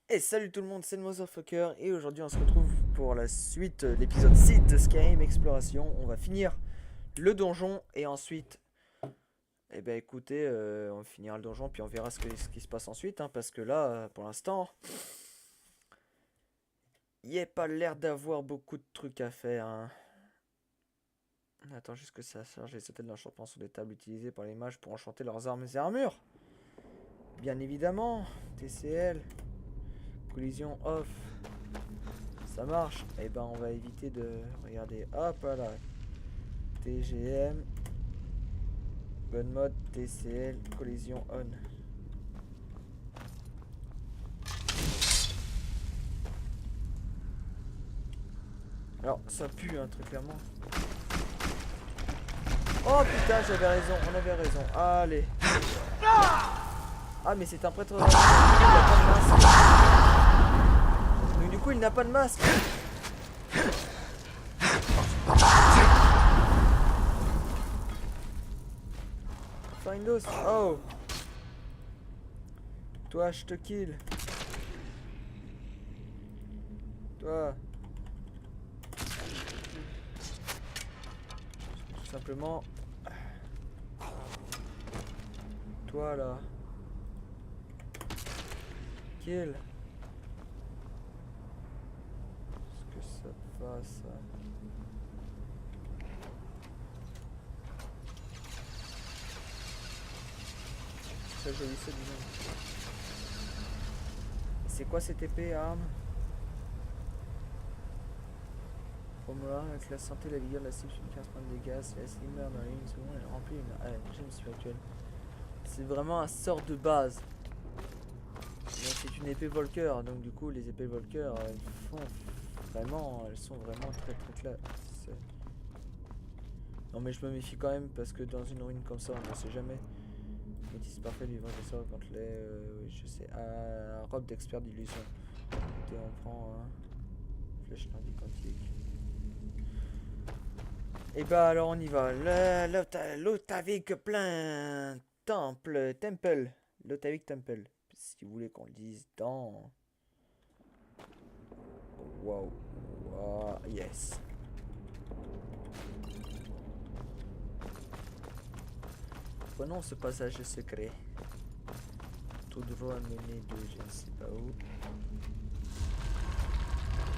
Et salut tout le monde, c'est le Motherfucker et aujourd'hui on se retrouve pour la suite de l'épisode 6 de Skyrim Exploration. On va finir le donjon et ensuite, écoutez, on finira le donjon puis on verra ce qui se passe ensuite parce que là, pour l'instant, il n'y a pas l'air d'avoir beaucoup de trucs à faire. On attend juste que ça charge les hôtels d'enchantement sur des tables utilisées par les mages pour enchanter leurs armes et armures. Bien évidemment, TCL, collision off. Ça marche. Et ben on va éviter de regarder. Hop là. TGM. Gun mode TCL. Collision on. Alors ça pue très clairement. Oh putain j'avais raison. On avait raison. Allez. Ah mais c'est un prêtre. Il n'a pas de masque. Donc du coup il n'a pas de masque. Findos. Oh. Toi je te kill. Toi. Tout simplement. Toi là. Kill. Est-ce que ça va ça? Très joli ça disons. C'est quoi cette épée arme? Formula avec la santé, la vigueur, la cible, 15 points de dégâts, c'est la slimmer dans les 1 seconde, elle remplit une gemme spirituelle. C'est vraiment un sort de base. C'est une épée Volker, donc du coup les épées Volker elles sont vraiment très claires. Non mais je me méfie quand même parce que dans une ruine comme ça on ne sait jamais. Métis parfait du vent de sort contre les oui, je sais, robe d'expert d'illusion. Et on prend flèche nordique antique. Et bah alors on y va. L'Otavik plein temple. L'Otavik Temple. Si vous voulez qu'on le dise dans. Wow. Wow. Yes. Prenons ce passage secret. Tout droit mené de je ne sais pas où.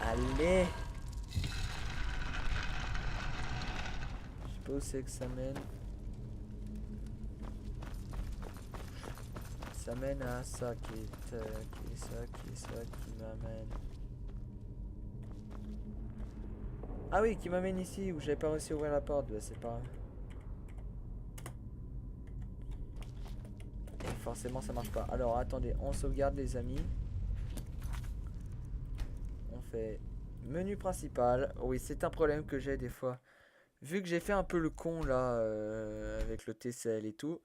Allez. Je sais pas où c'est que ça mène. Ça mène à ça qui m'amène. Ah oui, qui m'amène ici où j'avais pas réussi à ouvrir la porte. Bah c'est pas grave. Et forcément ça marche pas. Alors attendez, on sauvegarde les amis. On fait menu principal. Oui, c'est un problème que j'ai des fois. Vu que j'ai fait un peu le con là avec le TCL et tout.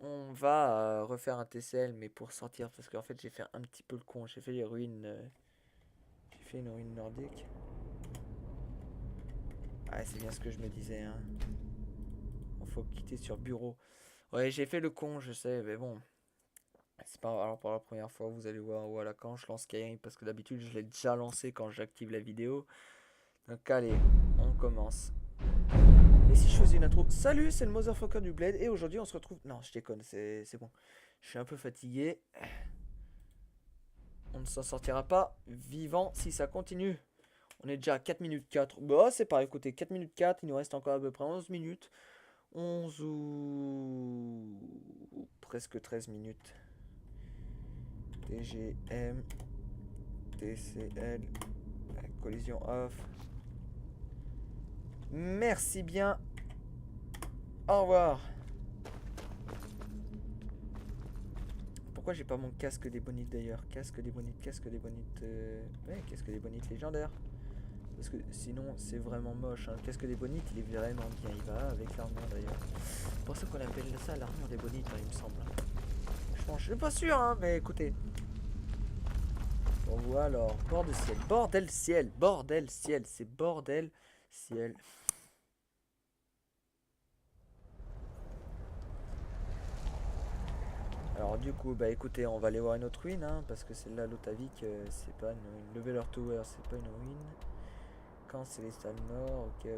On va refaire un TCL mais pour sortir parce qu'en fait j'ai fait un petit peu le con. J'ai fait les ruines. J'ai fait une ruine nordique. Ah c'est bien ce que je me disais Il faut quitter sur bureau. Ouais j'ai fait le con je sais mais bon. C'est pas alors pour la première fois vous allez voir voilà quand je lance Skyrim parce que d'habitude je l'ai déjà lancé quand j'active la vidéo. Donc allez on commence. Et si je faisais une intro? Salut c'est le Motherfucker du Bled et aujourd'hui on se retrouve. Non je déconne c'est bon. Je suis un peu fatigué. On ne s'en sortira pas vivant si ça continue. On est déjà à 4 minutes 4. Bah c'est pas écoutez 4 minutes 4, il nous reste encore à peu près 11 minutes. 11 ou presque 13 minutes. TGM TCL collision off. Merci bien. Au revoir. Pourquoi j'ai pas mon casque des bonites d'ailleurs? Casque des bonites. Ouais, casque des bonites légendaires. Parce que sinon c'est vraiment moche. Le casque des bonites il est vraiment bien. Il va avec l'armure d'ailleurs. C'est pour ça qu'on appelle ça l'armure des bonites, il me semble. Franchement, je suis pas sûr, mais écoutez. On voit alors. Bordel ciel. C'est bordel ciel. Alors du coup, bah écoutez, on va aller voir une autre ruine, hein, parce que celle-là, l'Otavik, c'est pas une ruine. Leveler Tower, c'est pas une ruine. Camp Célestal Nord, ok.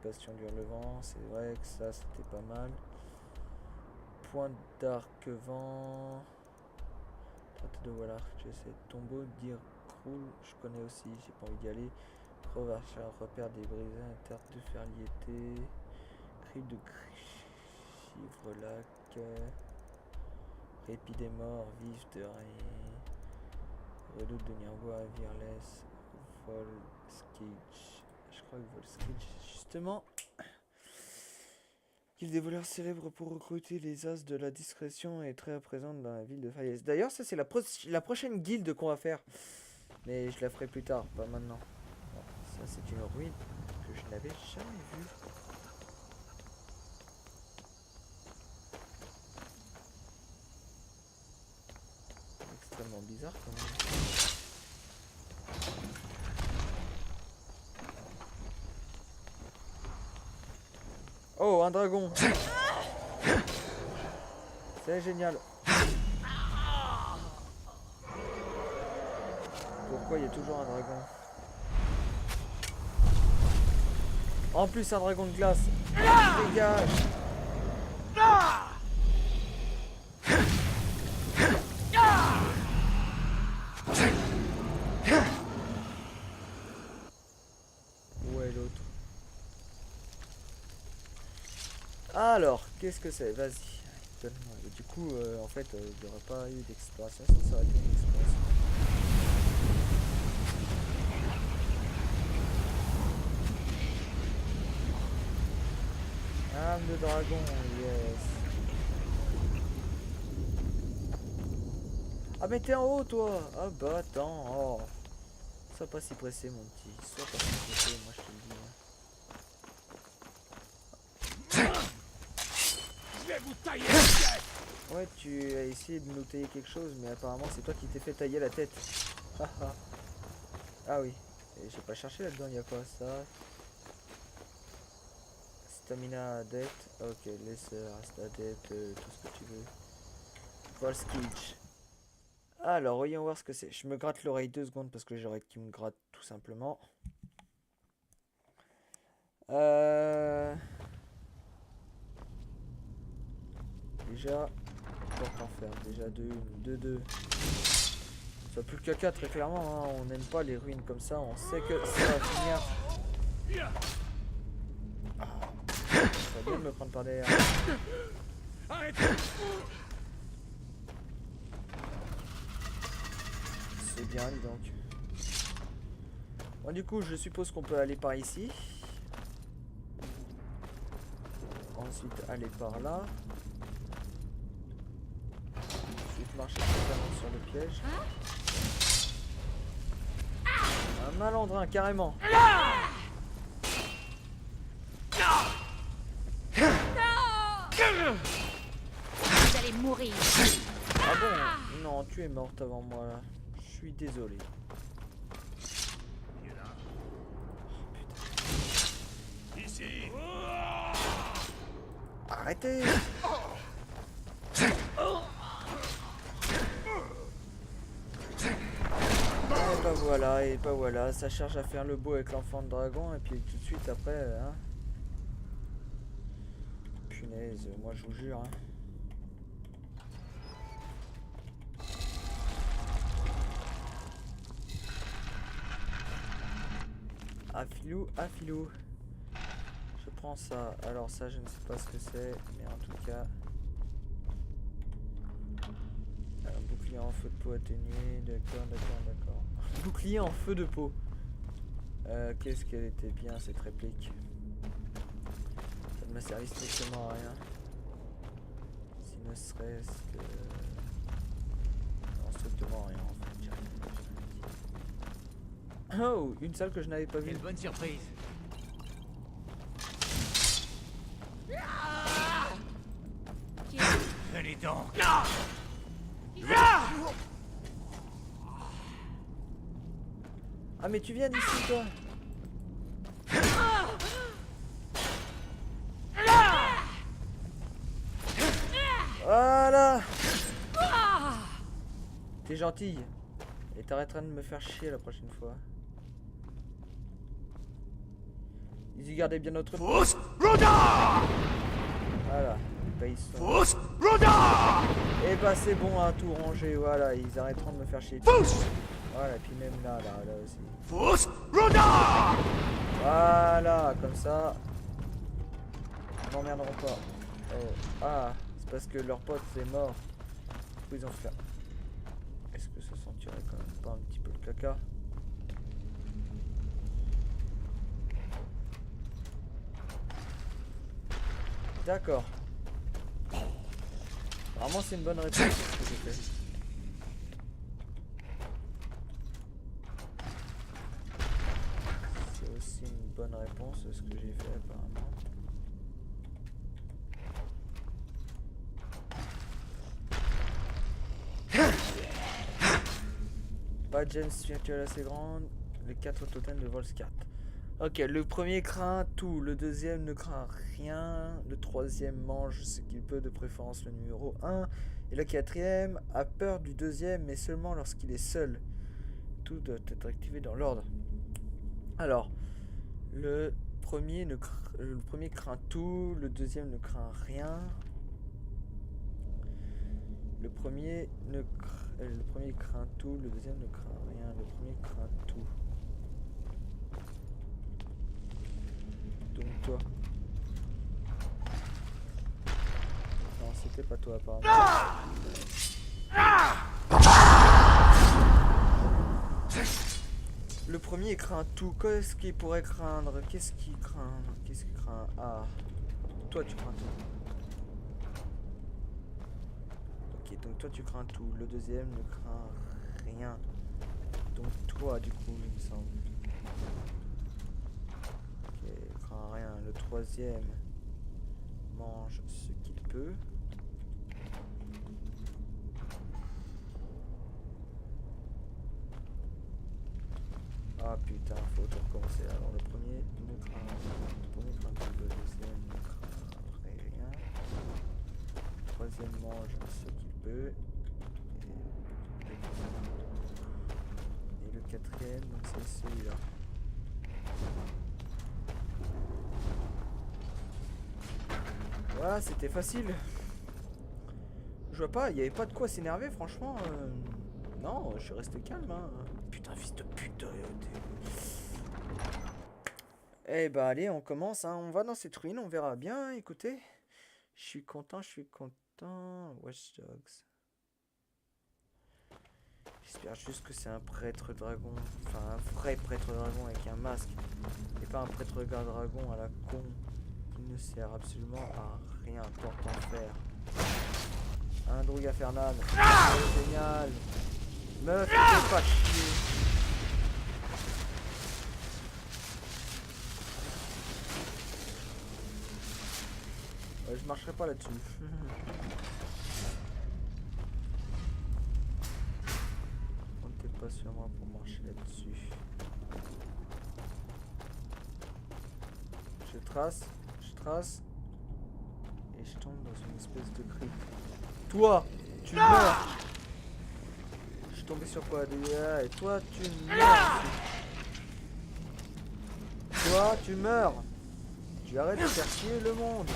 Bastion du Hurlevent, c'est vrai que ça, c'était pas mal. Point d'Arquevent. Traité de Wallar, je sais. Tombeau d'Irkroul, je connais aussi, j'ai pas envie d'y aller. Revarcha, repère des brisés, terre de Ferliété. Crypte de Chivrelac. Répit des morts, vif de Redoute de Nirvois, Virles, Volskitch. Je crois que Volskitch, justement. Guilde des voleurs célèbres pour recruter les as de la discrétion est très présente dans la ville de Fayez. D'ailleurs, ça c'est la prochaine guilde qu'on va faire. Mais je la ferai plus tard, pas maintenant. Bon, ça c'est une ruine que je n'avais jamais vue. Extrêmement bizarre quand même. Oh, un dragon. C'est génial. Pourquoi il y a toujours un dragon? En plus, un dragon de glace. Dégage. Où est l'autre? Alors, qu'est-ce que c'est? Vas-y. Du coup, en fait, il n'y aurait pas eu d'exploration, ça aurait été une exploration. Âme de dragon, yes. Ah mais t'es en haut toi. Ah bah attends, oh. Sois pas si pressé mon petit, sois pas si pressé, moi je te le dis. Hein. Je vais vous tailler la tête. Ouais, tu as essayé de nous tailler quelque chose, mais apparemment c'est toi qui t'es fait tailler la tête. Ah oui, et j'ai pas cherché là-dedans, il y a quoi ça? Stamina adepte, ok, laisse reste adepte, tout ce que tu veux. False Kitch. Alors, voyons voir ce que c'est. Je me gratte l'oreille 2 secondes parce que j'aurais qui me gratte tout simplement. Déjà, porte en fer. Déjà 2. Ça plus que 4 très clairement. Hein. On n'aime pas les ruines comme ça. On sait que ça va finir. Ah. Ça va bien de me prendre par derrière. Arrête. C'est bien, dis donc. Bon, du coup, je suppose qu'on peut aller par ici. Ensuite, aller par là. Ensuite, marcher totalement sur le piège. Un malandrin, carrément. Vous allez mourir. Ah bon? Non, tu es morte avant moi là. Je suis désolé. Ici. Arrêtez! Et bah voilà, ça cherche à faire le beau avec l'enfant de dragon et puis tout de suite après, hein. Punaise, moi je vous jure, hein. Affilou, affilou. Je prends ça. Alors ça, je ne sais pas ce que c'est, mais en tout cas... Un bouclier en feu de peau atténué, d'accord. Bouclier en feu de peau. Qu'est-ce qu'elle était bien cette réplique. Ça ne m'a servi strictement à rien. Si ne serait-ce que... Non, strictement à rien en fait. Oh, une salle que je n'avais pas vue. Quelle bonne surprise. Venez donc. Ah mais tu viens d'ici toi. Voilà. T'es gentil. Et t'arrêteras de me faire chier la prochaine fois. Ils y gardaient bien notre... Force Roda! Voilà. Bah, ils sont... Force Roda! Et bah c'est bon à tout ranger, voilà. Ils arrêteront de me faire chier. Force! Voilà, et puis même là aussi. Force Roda! Voilà, comme ça. Ils m'emmerderont pas. Oh. Ah, c'est parce que leur pote c'est mort. Du coup ils ont fait... Est-ce que ça sentirait quand même pas un petit peu le caca? D'accord. Vraiment c'est une bonne réponse ce que j'ai fait. C'est aussi une bonne réponse ce que j'ai fait apparemment. Pas de gems virtuelle assez grande. Les 4 totems de Volscart. Ok, le premier craint tout, le deuxième ne craint rien, le troisième mange ce qu'il peut, de préférence le numéro 1, et le quatrième a peur du deuxième, mais seulement lorsqu'il est seul. Tout doit être activé dans l'ordre. Alors, le premier craint tout, le deuxième ne craint rien. Le premier craint tout, le deuxième ne craint rien, le premier craint tout. Donc toi. Non, c'était pas toi apparemment. Le premier craint tout. Qu'est-ce qu'il pourrait craindre? Qu'est-ce qu'il craint? Qu'est-ce qu'il craint? Ah. Toi tu crains tout. Ok, donc toi tu crains tout. Le deuxième ne craint rien. Donc toi du coup il me semble. Rien. Le troisième mange ce qu'il peut. Ah putain, faut tout recommencer. Alors le premier ne craint tout, le deuxième ne craint rien. Le troisième mange ce qu'il peut. Et le quatrième, donc c'est celui-là. Voilà, c'était facile. Je vois pas, il n'y avait pas de quoi s'énerver, franchement. Non, je suis resté calme. Hein. Putain, fils de pute. Eh bah, allez, on commence. Hein. On va dans cette ruine, on verra bien. Écoutez, je suis content, je suis content. Watch Dogs. J'espère juste que c'est un prêtre dragon. Enfin, un vrai prêtre dragon avec un masque. Et pas un prêtre dragon à la con. Il ne sert absolument à rien, porte enfer. Un droug infernal. C'est génial. Me faites pas chier. Ouais, je marcherai pas là-dessus. Comptez pas sur moi pour marcher là-dessus. Je trace. Et je tombe dans une espèce de crypte. Toi, tu meurs. Je suis tombé sur quoi déjà? Et toi, tu meurs. Toi, tu meurs. Tu arrêtes de faire chier le monde.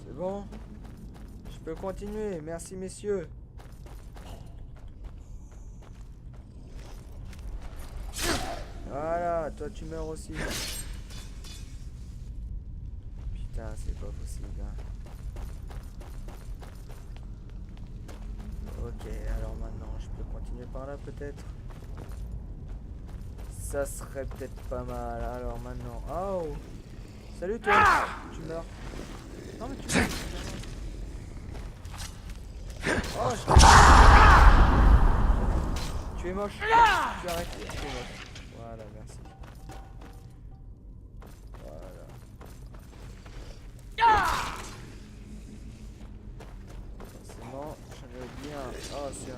C'est bon. Je peux continuer. Merci messieurs. Voilà, toi tu meurs aussi. Putain, c'est pas possible. Hein. Ok, alors maintenant, je peux continuer par là peut-être. Ça serait peut-être pas mal. Alors maintenant, oh, salut toi. Tu meurs. Non mais tu meurs. Oh, tu es moche. Tu arrêtes. Tu es moche. Voilà, merci. Voilà. Forcément, j'aimerais bien... Oh, c'est un...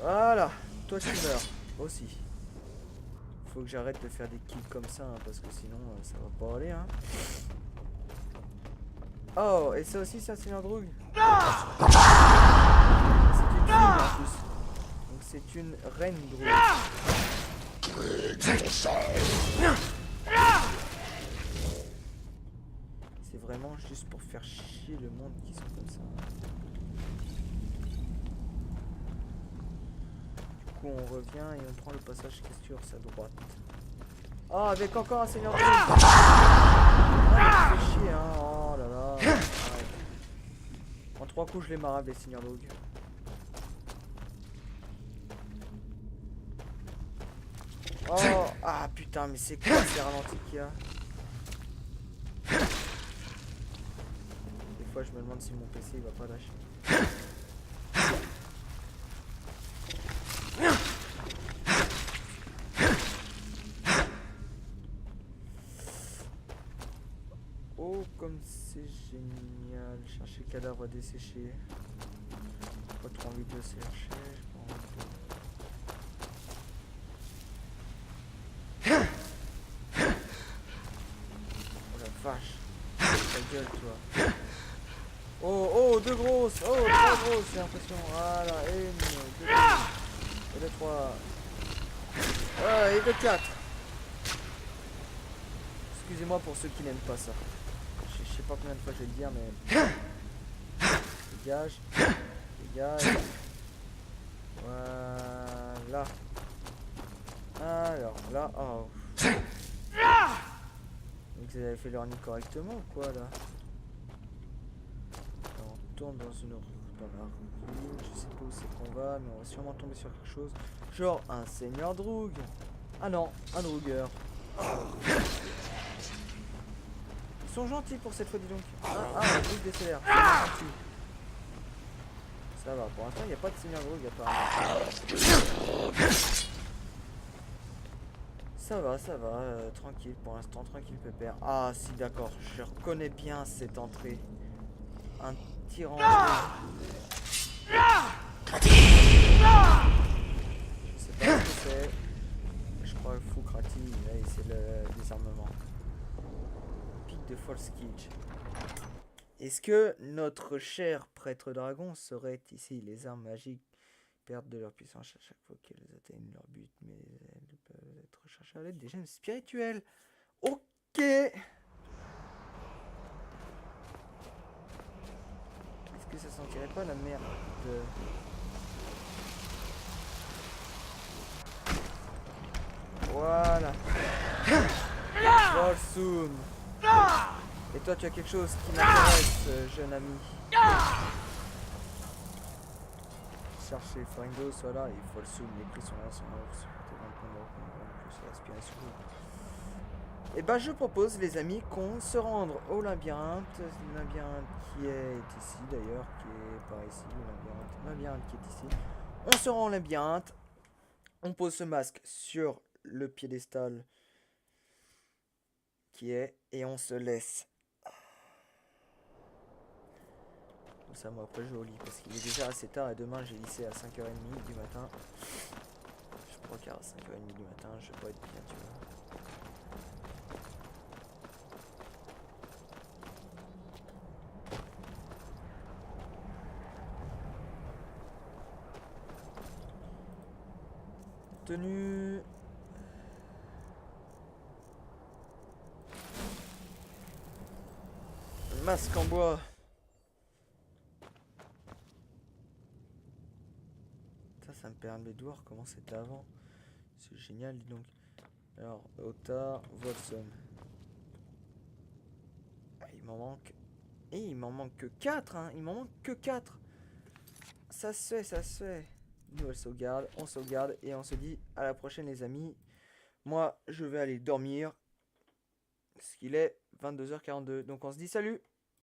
Voilà. Toi tu meurs. Aussi. Faut que j'arrête de faire des kills comme ça, hein, parce que sinon ça va pas aller. Hein. Oh, et ça aussi c'est un seigneur Droug. C'est une fille en plus. Donc c'est une reine Droug. C'est vraiment juste pour faire chier le monde qui sont comme ça. Du coup on revient et on prend le passage qui est sur sa droite. Oh, avec encore un seigneur Droug. Ah, fait chier hein. Oh là là. Arrête. En 3 coups je les marave les seigneurs Droug. Oh, ah putain, mais c'est quoi ces ralentis qu'il y a? Des fois, je me demande si mon PC il va pas lâcher. Oh, comme c'est génial. Chercher le cadavre desséché. Pas trop envie de le chercher. J'ai pas envie de... Vache, ta gueule toi. Oh, oh, 2 grosses, oh, 3 grosses, j'ai l'impression. Voilà, 1, 2, 3, 3. Et de 4. Excusez-moi pour ceux qui n'aiment pas ça. Je sais pas combien de fois je vais le dire, mais... Dégage. Dégage. Voilà. Alors, là, oh. Donc vous avez fait leur nid correctement ou quoi là? Alors, on tourne dans la rue, je sais pas où c'est qu'on va, mais on va sûrement tomber sur quelque chose. Genre un seigneur Droug. Ah non, un Drooger. Ils sont gentils pour cette fois, dis donc. Un Droug décélère. Ça va, pour l'instant il n'y a pas de seigneur Droug apparemment. Ça va, tranquille pour l'instant, tranquille pépère. Ah si d'accord, je reconnais bien cette entrée. Un tyran. Je sais pas ce que c'est. Je crois que Foukrati, là c'est le désarmement. Pic de Folskitch. Est-ce que notre cher prêtre dragon serait ici? Les armes magiques perdent de leur puissance à chaque fois qu'elles atteignent leur but, mais elles peuvent être recherchées à l'aide des gemmes spirituelles. Ok. Est-ce que ça sentirait pas la merde? Voilà. Volsum. Et toi tu as quelque chose qui m'intéresse, jeune ami. Chercher Fringo, voilà, et Volsum, les prix sont là, sont morts, sur l'aspiration. Et bah je propose les amis qu'on se rende au labyrinthe qui est ici d'ailleurs, qui est par ici, le labyrinthe qui est ici. On se rend au labyrinthe, on pose ce masque sur le piédestal qui est, et on se laisse. Comme ça moi après je vais au lit parce qu'il est déjà assez tard et demain j'ai lycée à 5h30 du matin. Je crois qu'à 5h30 du matin je vais pas être bien tu vois. Tenue. Masque en bois. Ça me permet de voir comment c'était avant. C'est génial, dis donc. Alors, Otard, Volsum. Ah, il m'en manque. Et il m'en manque que 4, hein. Il m'en manque que 4. Ça se fait, ça se fait. Nouvelle sauvegarde, on sauvegarde et on se dit à la prochaine les amis. Moi, je vais aller dormir. Parce qu'il est 22h42. Donc on se dit salut.